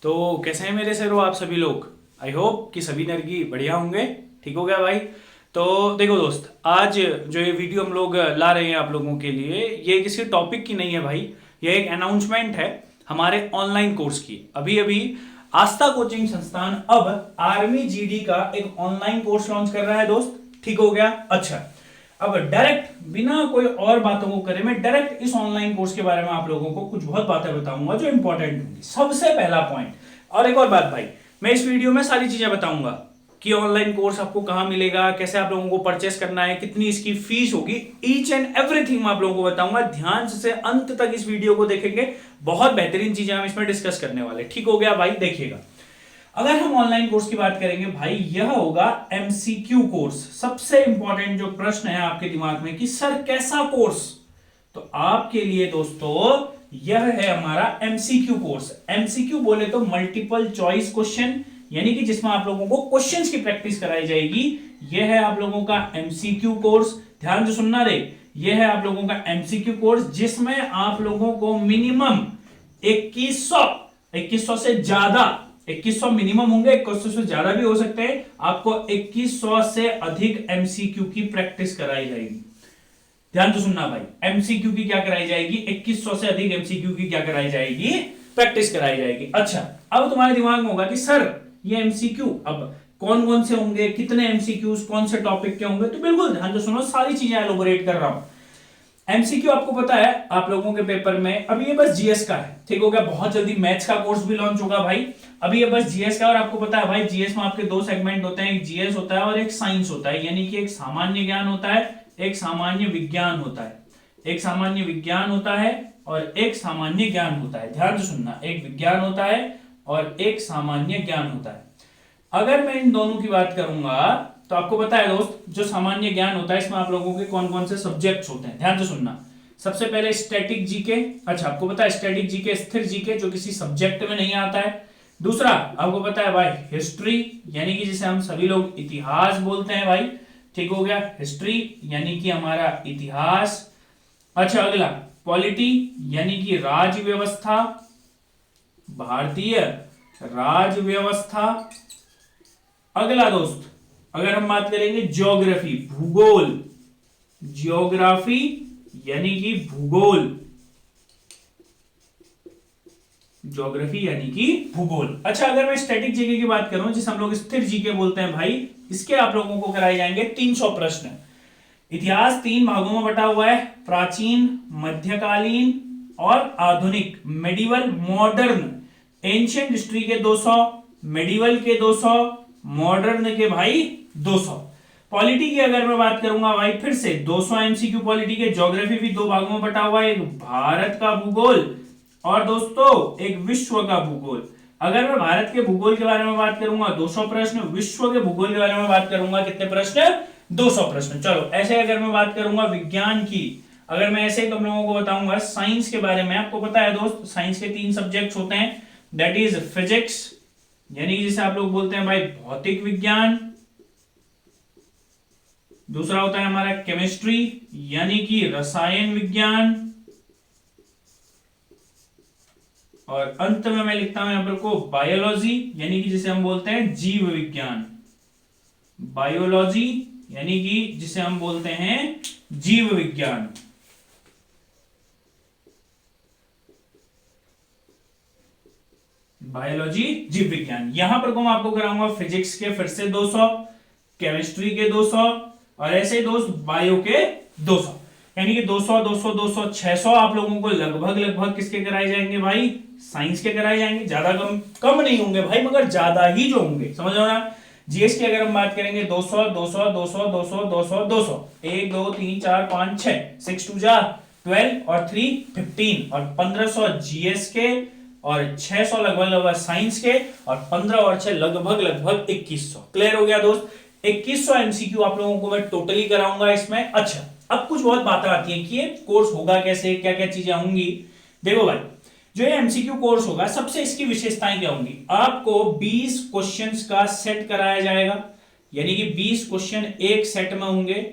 तो कैसे हैं मेरे सरो आप सभी लोग। आई होप कि सभी नरगी बढ़िया होंगे। ठीक हो गया भाई। तो देखो दोस्त, आज जो ये वीडियो हम लोग ला रहे हैं आप लोगों के लिए, ये किसी टॉपिक की नहीं है भाई। ये एक अनाउंसमेंट है हमारे ऑनलाइन कोर्स की। अभी अभी आस्था कोचिंग संस्थान अब आर्मी जीडी का एक ऑनलाइन कोर्स लॉन्च कर रहा है दोस्त। ठीक हो गया। अच्छा, अब डायरेक्ट बिना कोई और बातों को करे मैं डायरेक्ट इस ऑनलाइन कोर्स के बारे में आप लोगों को कुछ बहुत बातें बताऊंगा जो इंपॉर्टेंट होंगी। सबसे पहला पॉइंट, और एक और बात भाई, मैं इस वीडियो में सारी चीजें बताऊंगा कि ऑनलाइन कोर्स आपको कहां मिलेगा, कैसे आप लोगों को परचेस करना है, कितनी इसकी फीस होगी, ईच एंड एवरीथिंग मैं आप लोगों को बताऊंगा। ध्यान से अंत तक इस वीडियो को देखेंगे, बहुत बेहतरीन चीजें हम इसमें डिस्कस करने वाले। ठीक हो गया भाई। देखिएगा, अगर हम ऑनलाइन कोर्स की बात करेंगे भाई, यह होगा एमसीक्यू कोर्स। सबसे इंपॉर्टेंट जो प्रश्न है आपके दिमाग में कि सर कैसा कोर्स, तो आपके लिए दोस्तों यह है हमारा एमसीक्यू कोर्स। एमसीक्यू बोले तो मल्टीपल चॉइस क्वेश्चन, यानी कि जिसमें आप लोगों को क्वेश्चंस की प्रैक्टिस कराई जाएगी। यह है आप लोगों का एमसीक्यू कोर्स। ध्यान से सुनना रे, यह है आप लोगों का एमसीक्यू कोर्स जिसमें आप लोगों को मिनिमम 2100 से ज्यादा, 2100 मिनिमम होंगे, 2100 से ज्यादा भी हो सकते हैं। आपको 2100 से अधिक एमसीक्यू की प्रैक्टिस कराई जाएगी। ध्यान तो सुनना भाई, एमसीक्यू की क्या कराई जाएगी, 2100 से अधिक एमसीक्यू की क्या कराई जाएगी, प्रैक्टिस कराई जाएगी। अच्छा, अब तुम्हारे दिमाग में होगा कि सर ये एमसीक्यू अब कौन कौन से होंगे, कितने एमसीक्यूज कौन से टॉपिक के होंगे, तो बिल्कुल ध्यान तो सुनो, सारी चीजें एलोबोरेट कर रहा हूं। एमसीक्यू आपको पता है आप लोगों के पेपर में अभी ये बस जीएस का है। ठीक हो गया। बहुत जल्दी मैथ्स का कोर्स भी लॉन्च होगा भाई। अभी ये बस जीएस का, और आपको पता है भाई जीएस में आपके दो सेगमेंट होते हैं, एक जीएस होता है और एक साइंस होता है, यानी कि एक सामान्य ज्ञान होता है, एक सामान्य विज्ञान होता है। एक सामान्य विज्ञान होता है और एक सामान्य ज्ञान होता है। ध्यान से सुनना, एक विज्ञान होता है और एक सामान्य ज्ञान होता है। अगर मैं इन दोनों की बात करूंगा तो आपको पता है दोस्त, जो सामान्य ज्ञान होता है इसमें आप लोगों के कौन कौन से सब्जेक्ट्स होते हैं। ध्यान से सुनना, सबसे पहले स्टैटिक जीके। अच्छा, आपको पता है स्टैटिक जीके, स्थिर जीके, जो किसी सब्जेक्ट में नहीं आता है। दूसरा आपको पता है भाई हिस्ट्री, यानी कि जिसे हम सभी लोग इतिहास बोलते हैं भाई। ठीक हो गया, हिस्ट्री यानी कि हमारा इतिहास। अच्छा, अगला पॉलिटी, यानी कि राज व्यवस्था, भारतीय राज व्यवस्था। अगला दोस्त, अगर हम बात करेंगे ज्योग्राफी, भूगोल, ज्योग्राफी यानी कि भूगोल, ज्योग्राफी यानी कि भूगोल। अच्छा, अगर मैं स्टैटिक जीके की बात करूं जिसे हम लोग स्थिर जीके बोलते हैं भाई, इसके आप लोगों को कराए जाएंगे 300 प्रश्न। इतिहास 3 भागों में बटा हुआ है, प्राचीन, मध्यकालीन और आधुनिक, मेडिवल, मॉडर्न। एंशिएंट हिस्ट्री के 200, मेडिवल के 200, मॉडर्न के भाई 200। पॉलिटी की अगर मैं बात करूंगा भाई, फिर से 200 एमसीक्यू पॉलिटी के। ज्योग्राफी भी 2 भागों में बटा हुआ है, एक भारत का भूगोल और दोस्तों एक विश्व का भूगोल। अगर मैं भारत के भूगोल के बारे में बात करूंगा 200 प्रश्न, विश्व के भूगोल के बारे में बात करूंगा कितने प्रश्न, 200 प्रश्न। चलो, ऐसे अगर मैं बात करूंगा विज्ञान की, अगर मैं ऐसे तुम लोगों को बताऊंगा साइंस के बारे में, आपको पता है दोस्त साइंस के 3 सब्जेक्ट्स होते हैं, दैट इज फिजिक्स, यानी जिसे आप लोग बोलते हैं भाई भौतिक विज्ञान। दूसरा होता है हमारा केमिस्ट्री, यानी कि रसायन विज्ञान। और अंत में मैं लिखता हूं यहां पर को बायोलॉजी, यानी कि जिसे हम बोलते हैं जीव विज्ञान। बायोलॉजी यानी कि जिसे हम बोलते हैं जीव विज्ञान। बायोलॉजी, जीव विज्ञान। यहां पर मैं आपको कराऊंगा फिजिक्स के फिर से 200, केमिस्ट्री के 200 और ऐसे दोस्त बायो के 200, यानी कि 200 200 200 600 आप लोगों को लगभग लगभग किसके कराए जाएंगे भाई, साइंस के कराए जाएंगे। ज्यादा कम कम नहीं होंगे भाई, मगर ज्यादा ही जो होंगे, समझ लो ना। जीएस की अगर हम बात करेंगे 200 200 200 200 200 200, 1 2 3 4 5 6, 6 2 जा 12 और 3 15 और 1500 जीएस के और 600 लगभग लगभग साइंस के और 15 और 6 लगभग लगभग 2100। क्लियर हो गया दोस्त। 2100 एमसीक्यू आप लोगों को मैं टोटली कराऊंगा इसमें। अच्छा, अब कुछ बहुत बातें आती हैं कि ये कोर्स होगा कैसे, क्या क्या चीजें होंगी। देखो भाई, जो ये एमसीक्यू कोर्स होगा, सबसे इसकी विशेषताएं क्या होंगी, आपको 20 क्वेश्चंस का सेट कराया जाएगा, यानी कि 20 क्वेश्चन एक सेट में होंगे।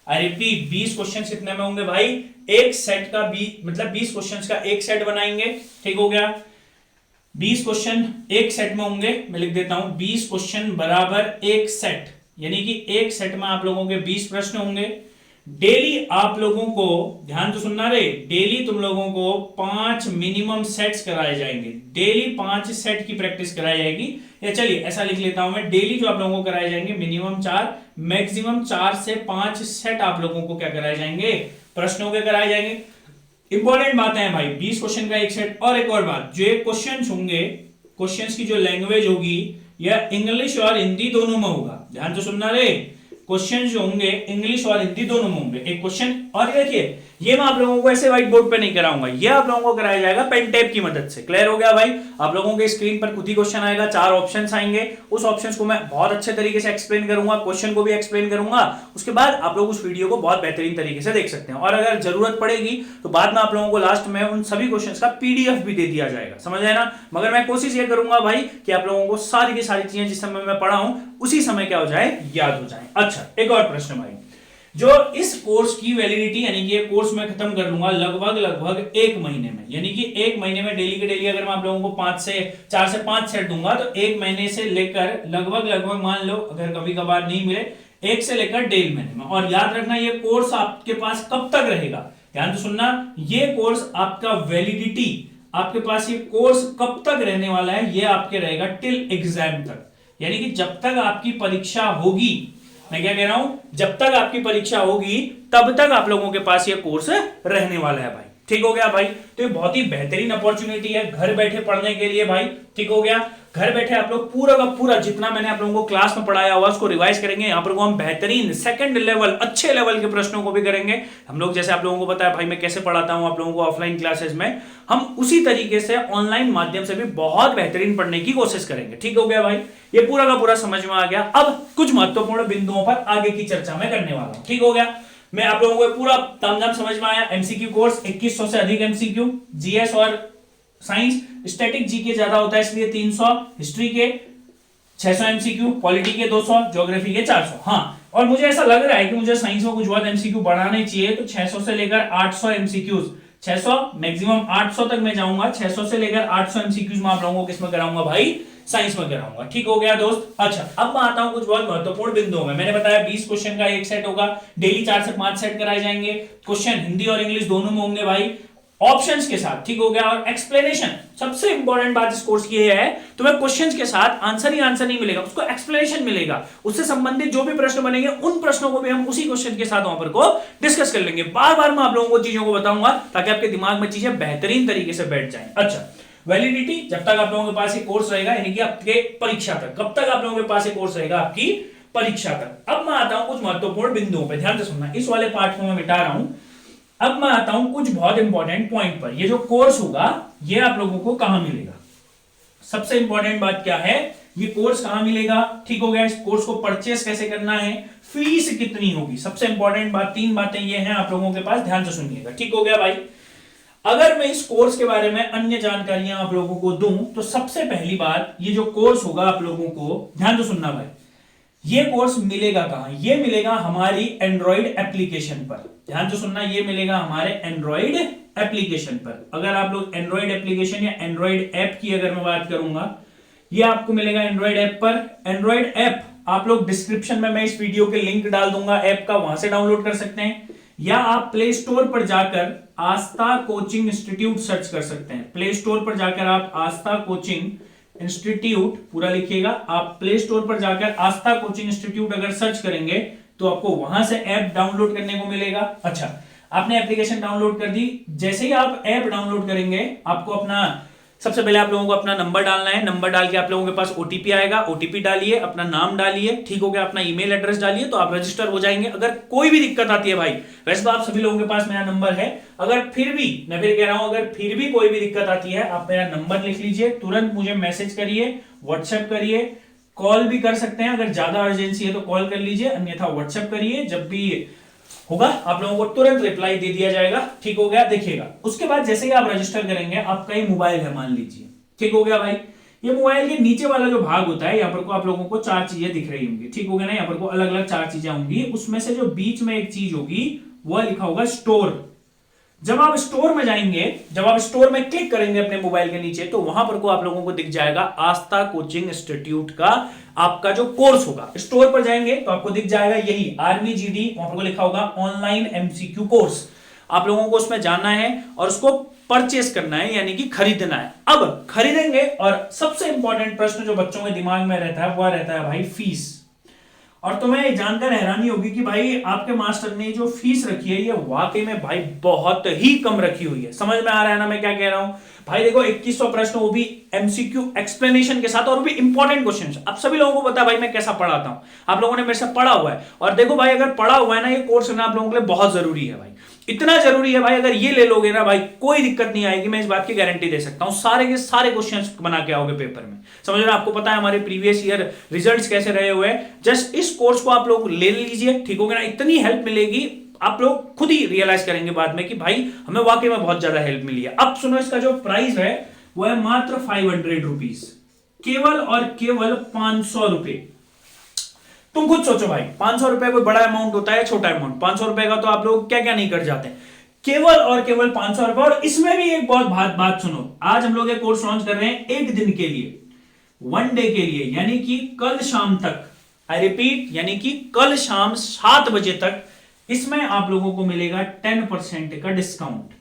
आई रिपीट, 20 क्वेश्चन कितने में होंगे भाई, एक सेट का मतलब 20 क्वेश्चंस का एक सेट बनाएंगे। ठीक हो गया। 20 क्वेश्चन एक सेट में होंगे, मैं लिख देता हूं 20 क्वेश्चन बराबर एक सेट, यानी कि एक सेट में आप लोगों के 20 प्रश्न होंगे। डेली आप लोगों को, ध्यान तो सुनना रे, डेली तुम लोगों को 5 मिनिमम सेट्स कराए जाएंगे, डेली 5 सेट की प्रैक्टिस कराई जाएगी। या चलिए ऐसा लिख लेता हूं मैं, डेली जो आप लोगों को कराए जाएंगे मिनिमम 4, मैक्सिमम 4 से 5 सेट आप लोगों को क्या कराए जाएंगे, प्रश्नों के कराए जाएंगे। इंपॉर्टेंट बातें हैं भाई, 20 क्वेश्चन का एक सेट। और एक और बात, जो ये क्वेश्चंस होंगे, क्वेश्चंस की जो लैंग्वेज होगी यह इंग्लिश और हिंदी दोनों में होगा। ध्यान तो सुनना रे, क्वेश्चन जो होंगे इंग्लिश और हिंदी दोनों में होंगे। एक क्वेश्चन, और देखिए ये मैं आप लोगों को ऐसे व्हाइट बोर्ड पे नहीं कराऊंगा, ये आप लोगों को कराया जाएगा पेन टेप की मदद से। क्लियर हो गया भाई? आप लोगों के स्क्रीन पर खुद ही क्वेश्चन आएगा, 4 ऑप्शंस आएंगे, उस ऑप्शंस को मैं बहुत अच्छे तरीके से एक्सप्लेन करूंगा, क्वेश्चन को भी एक्सप्लेन करूंगा। उसके बाद आप लोग उस वीडियो को बहुत बेहतरीन तरीके से देख सकते हैं, और अगर जरूरत पड़ेगी तो बाद में आप लोगों को लास्ट में उन सभी क्वेश्चंस का पीडीएफ भी दे दिया जाएगा। समझ आए ना? मगर मैं कोशिश ये करूंगा भाई कि आप लोगों को सारी की सारी चीजें जिस समय मैं पढ़ा हूं उसी समय क्या हो जाए, याद हो जाए। अच्छा, एक और प्रश्न भाई, जो इस कोर्स की वैलिडिटी, यानी कि ये कोर्स मैं खत्म कर लूंगा लगभग 1 महीने में, यानी कि 1 महीने में डेली के डेली अगर मैं आप लोगों को 4 से 5 सेट दूंगा तो 1 महीने से लेकर लगभग मान लो, अगर कभी कभार नहीं मिले, 1 से लेकर 1.5 महीने में। और याद रखना ये कोर्स आपके पास कब तक रहेगा, ध्यान तो सुनना, ये कोर्स आपका वैलिडिटी, आपके पास ये कोर्स कब तक रहने वाला है, ये आपके रहेगा टिल एग्जाम तक, यानी कि जब तक आपकी परीक्षा होगी। मैं क्या कह रहा हूं, जब तक आपकी परीक्षा होगी तब तक आप लोगों के पास ये कोर्स रहने वाला है भाई। ठीक हो गया भाई? तो ये बहुत ही बेहतरीन अपॉर्चुनिटी है घर बैठे पढ़ने के लिए भाई। ठीक हो गया? घर बैठे आप लोग पूरा का पूरा जितना मैंने आप लोगों को क्लास में पढ़ाया हुआ उसको रिवाइज करेंगे। यहाँ पर हम बेहतरीन सेकंड लेवल, अच्छे लेवल के प्रश्नों को भी करेंगे हम लोग। जैसे आप लोगों को पता है भाई मैं कैसे पढ़ाता हूं आप लोगों को ऑफलाइन क्लासेस में, हम उसी तरीके से ऑनलाइन माध्यम से भी बहुत बेहतरीन पढ़ने की कोशिश करेंगे। ठीक हो गया भाई? ये पूरा का पूरा समझ में आ गया। अब कुछ महत्वपूर्ण बिंदुओं पर आगे की चर्चा मैं करने वाला हूं। ठीक हो गया? मैं आप लोगों को पूरा तामझाम समझ में आया। एमसीक्यू कोर्स 2100 से अधिक एमसीक्यू, जीएस और साइंस, स्टैटिक जीके ज्यादा होता है इसलिए 300, हिस्ट्री के 600 एमसीक्यू, पॉलिटी के 200, ज्योग्राफी के 400। हाँ, और मुझे ऐसा लग रहा है कि मुझे साइंस में कुछ बहुत एमसीक्यू बढ़ाने चाहिए, तो 600 से लेकर 800 एमसीक्यूज, 600 मैक्सिमम 800 तक मैं जाऊंगा। 600 से लेकर 800 एमसीक्यूज में आप लोगों को किसमें कराऊंगा भाई? साइंस में कराऊंगा। ठीक हो गया दोस्त? अच्छा, अब मैं आता हूं कुछ बहुत महत्वपूर्ण बिंदुओं में। मैंने बताया 20 क्वेश्चन का एक सेट होगा, डेली 4 से 5 सेट कराए जाएंगे, क्वेश्चन हिंदी और इंग्लिश दोनों में होंगे भाई, ऑप्शंस के साथ। ठीक हो गया? और एक्सप्लेनेशन, सबसे इंपॉर्टेंट बात इस कोर्स की है, तुम्हें क्वेश्चंस के साथ आंसर ही आंसर नहीं मिलेगा, उसको एक्सप्लेनेशन मिलेगा। उससे संबंधित जो भी प्रश्न बनेंगे उन प्रश्नों को भी हम उसी क्वेश्चन के साथ वहां पर को डिस्कस कर लेंगे। बार बार मैं आप लोगों को चीजों को बताऊंगा ताकि आपके दिमाग में चीजें बेहतरीन तरीके से बैठ जाएं। अच्छा, वैलिडिटी जब तक आप लोगों के पास ये कोर्स रहेगा, यानी कि आपके परीक्षा तक। कब तक आप लोगों के पास ये कोर्स रहेगा? आपकी परीक्षा तक। अब मैं आता हूं कुछ महत्वपूर्ण बिंदुओं पे, ध्यान से सुनना, इस वाले पार्ट को मैं मिटा रहा हूं। अब मैं आता हूं कुछ बहुत इंपॉर्टेंट पॉइंट पर। ये जो कोर्स होगा ये आप लोगों को कहां मिलेगा? सबसे इंपॉर्टेंट बात क्या है, ये कोर्स कहां मिलेगा? ठीक हो गया? इस कोर्स को परचेस कैसे करना है, फीस कितनी होगी? सबसे इंपॉर्टेंट बात, 3 बातें ये हैं आप लोगों के पास, ध्यान से सुनिएगा। ठीक हो गया भाई? अगर मैं इस कोर्स के बारे में अन्य जानकारियां आप लोगों को दूं तो सबसे पहली बात, ये जो कोर्स होगा आप लोगों को, ध्यान से सुनना भाई, ये कोर्स मिलेगा कहां? ये मिलेगा हमारी एंड्रॉइड एप्लीकेशन पर। ध्यान से सुनना, ये मिलेगा हमारे एंड्रॉइड एप्लीकेशन पर। अगर आप लोग एंड्रॉइड एप्लीकेशन या एंड्रॉइड ऐप की अगर मैं बात करूंगा, ये आपको मिलेगा एंड्रॉइड ऐप पर। एंड्रॉइड ऐप आप लोग डिस्क्रिप्शन में मैं इस वीडियो के लिंक डाल दूंगा ऐप का, वहां से डाउनलोड कर सकते हैं, या आप प्ले स्टोर पर जाकर आस्था कोचिंग इंस्टीट्यूट सर्च कर सकते हैं। प्ले स्टोर पर जाकर आप आस्था कोचिंग इंस्टीट्यूट पूरा लिखिएगा, आप प्ले स्टोर पर जाकर आस्था कोचिंग इंस्टीट्यूट अगर सर्च करेंगे तो आपको वहां से ऐप डाउनलोड करने को मिलेगा। अच्छा, आपने एप्लीकेशन डाउनलोड कर दी, जैसे ही आप ऐप डाउनलोड करेंगे आपको अपना, सबसे पहले आप लोगों को अपना नंबर डालना है। नंबर डाल के आप लोगों के पास ओटीपी आएगा, ओटीपी डालिए, अपना नाम डालिए, ठीक हो गया, अपना ईमेल एड्रेस डालिए, तो आप रजिस्टर हो जाएंगे। अगर कोई भी दिक्कत आती है भाई, वैसे तो आप सभी लोगों के पास मेरा नंबर है, अगर फिर भी, मैं फिर कह रहा हूं, अगर फिर भी कोई भी दिक्कत आती है, आप मेरा नंबर लिख लीजिए, तुरंत मुझे मैसेज करिए, व्हाट्सएप करिए, कॉल भी कर सकते हैं, अगर ज्यादा अर्जेंसी है तो कॉल कर लीजिए, अन्यथा व्हाट्सएप करिए, जब भी होगा आप लोगों को तुरंत रिप्लाई दे दिया जाएगा। ठीक हो गया? देखिएगा, उसके बाद जैसे ही आप रजिस्टर करेंगे, आपका ही मोबाइल है मान लीजिए, ठीक हो गया भाई, ये मोबाइल के नीचे वाला जो भाग होता है, यहाँ पर को आप लोगों को 4 चीजें दिख रही होंगी, ठीक हो गया ना, यहाँ पर को अलग अलग 4 चीजें होंगी, उसमें से जो बीच में एक चीज होगी वह लिखा होगा स्टोर। जब आप स्टोर में जाएंगे, जब आप स्टोर में क्लिक करेंगे अपने मोबाइल के नीचे, तो वहां पर को आप लोगों को दिख जाएगा आस्था कोचिंग इंस्टीट्यूट का आपका जो कोर्स होगा। स्टोर पर जाएंगे तो आपको दिख जाएगा यही आर्मी जीडी, वहां पर को लिखा होगा ऑनलाइन एमसीक्यू कोर्स। आप लोगों को उसमें जाना है और उसको परचेस करना है, यानी कि खरीदना है। अब खरीदेंगे और सबसे इंपॉर्टेंट प्रश्न जो बच्चों के दिमाग में रहता है वह रहता है भाई फीस। और तुम्हें जानकर हैरानी होगी कि भाई आपके मास्टर ने जो फीस रखी है ये वाकई में भाई बहुत ही कम रखी हुई है। समझ में आ रहा है ना मैं क्या कह रहा हूं? भाई देखो 2100 प्रश्न, वो भी एमसीक्यू एक्सप्लेनेशन के साथ, और वो भी इंपॉर्टेंट क्वेश्चन। अब सभी लोगों को पता है भाई मैं कैसा पढ़ाता हूं, आप लोगों ने मेरे से पढ़ा हुआ है। और देखो भाई अगर पढ़ा हुआ है ना, ये कोर्स करना आप लोगों के लिए बहुत जरूरी है भाई, इतना जरूरी है भाई। अगर ये ले लोगे ना भाई, कोई दिक्कत नहीं आएगी, मैं इस बात की गारंटी दे सकता हूं। सारे के सारे क्वेश्चंस बना के आओगे पेपर में, समझ रहे हो? आपको पता है हमारे प्रीवियस ईयर रिजल्ट्स कैसे रहे हुए हैं। जस्ट इस कोर्स को आप लोग ले लीजिए, ठीक हो गया ना? इतनी हेल्प मिलेगी, आप लोग खुद ही रियलाइज करेंगे बाद में कि भाई हमें वाकई में बहुत ज्यादा हेल्प मिली है। अब सुनो, इसका जो प्राइस है वो है मात्र 500 रुपीज, केवल और केवल 500 रुपए। तुम खुद सोचो भाई, 500 रुपए कोई बड़ा अमाउंट होता है, छोटा अमाउंट? 500 रुपए का तो आप लोग क्या क्या नहीं कर जाते। केवल और केवल 500 रुपए। और इसमें भी एक बहुत बात सुनो, आज हम लोग ये कोर्स लॉन्च कर रहे हैं एक दिन के लिए, 1 डे के लिए, यानी कि कल शाम तक। आई रिपीट, यानी कि कल शाम 7 बजे तक इसमें आप लोगों को मिलेगा 10% का डिस्काउंट।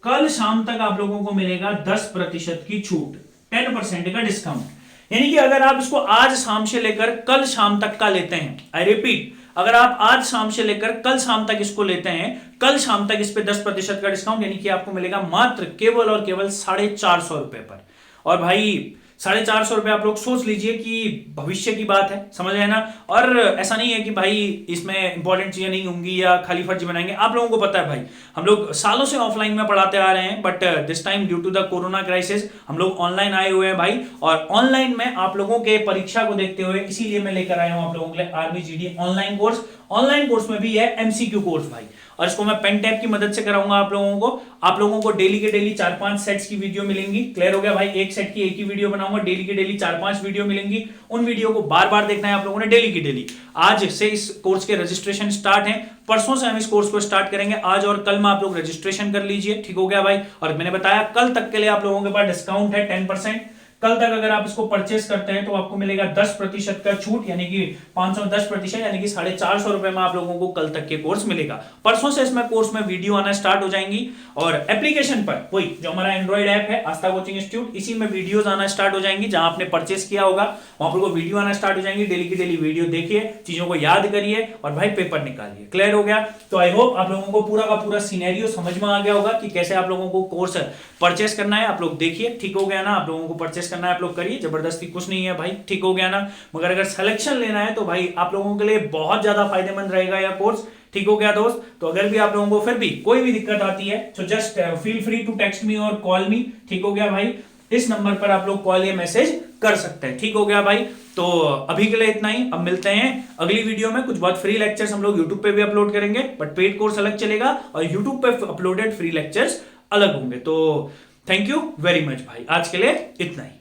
कल शाम तक आप लोगों को मिलेगा 10% की छूट, 10% का डिस्काउंट। यानी कि अगर आप इसको आज शाम से लेकर कल शाम तक का लेते हैं, आई रिपीट, अगर आप आज शाम से लेकर कल शाम तक इसको लेते हैं, कल शाम तक इस पे 10% का डिस्काउंट, यानी कि आपको मिलेगा मात्र केवल और केवल 450 रुपए पर। और भाई 450 रुपए आप लोग सोच लीजिए कि भविष्य की बात है, समझ रहे हैं ना? और ऐसा नहीं है कि भाई इसमें इंपॉर्टेंट चीजें नहीं होंगी या खाली फर्जी बनाएंगे। आप लोगों को पता है भाई, हम लोग सालों से ऑफलाइन में पढ़ाते आ रहे हैं, but this time due to the corona crisis हम लोग ऑनलाइन आए हुए हैं भाई। और ऑनलाइन में आप लोगों के परीक्षा को देखते हुए इसीलिए मैं लेकर आया हूं आप लोगों के लिए army GD online course. Online course में भी है एमसीक्यू कोर्स भाई, और इसको मैं पेन टैप की मदद से कराऊंगा आप लोगों को। आप लोगों को डेली के डेली 4-5 सेट्स की वीडियो मिलेंगी। क्लियर हो गया भाई? एक सेट की एक ही वीडियो बनाऊंगा, डेली की डेली 4-5 वीडियो मिलेंगी। उन वीडियो को बार बार देखना है आप लोगों ने, डेली की डेली। आज से इस कोर्स के रजिस्ट्रेशन स्टार्ट है, परसों से हम इस कोर्स को स्टार्ट करेंगे। आज और कल में आप लोग रजिस्ट्रेशन कर लीजिए, ठीक हो गया भाई? और मैंने बताया कल तक के लिए आप लोगों के पास डिस्काउंट है 10%। कल तक अगर आप इसको परचेस करते हैं तो आपको मिलेगा 10% का छूट, यानी कि 500 में 10%, यानी कि 450 रुपए में आप लोगों को कल तक के कोर्स मिलेगा। परसों से इसमें कोर्स में वीडियो आना स्टार्ट हो जाएंगी, और एप्लीकेशन पर वही जो हमारा एंड्रॉइड ऐप है आस्था कोचिंग इंस्टीट्यूट, इसी में वीडियोस आना स्टार्ट हो जाएंगी। जहां आपने परचेस किया होगा वहां पर वीडियो आना स्टार्ट हो जाएंगी। डेली की डेली वीडियो देखिए, चीजों को याद करिए और भाई पेपर निकालिए। क्लियर हो गया? तो आई होप आप लोगों को पूरा का पूरा सिनेरियो समझ में आ गया होगा कि कैसे आप लोगों को कोर्स परचेस करना है। आप लोग देखिए, ठीक हो गया ना? आप लोगों को परचेस करना है, आप लोग करिए, जबरदस्ती कुछ नहीं है भाई, ठीक हो गया ना? मगर अगर सिलेक्शन लेना है तो भाई आप लोगों के लिए बहुत ज्यादा फायदेमंद रहेगा यह कोर्स, ठीक हो गया दोस्त? तो अगर भी आप लोगों को फिर भी कोई भी दिक्कत आती है तो just feel free to text me और कॉल मी, ठीक हो गया भाई? इस नंबर पर आप लोग कॉल या मैसेज कर सकते हैं, ठीक हो गया भाई? तो अभी के लिए इतना ही। अब मिलते हैं अगली वीडियो में। कुछ बहुत फ्री लेक्चर्स हम लोग यूट्यूब पे भी अपलोड करेंगे, बट पेड कोर्स अलग चलेगा और यूट्यूब पे अपलोडेड फ्री लेक्चर्स अलग होंगे। तो थैंक यू वेरी मच भाई, आज के लिए इतना ही।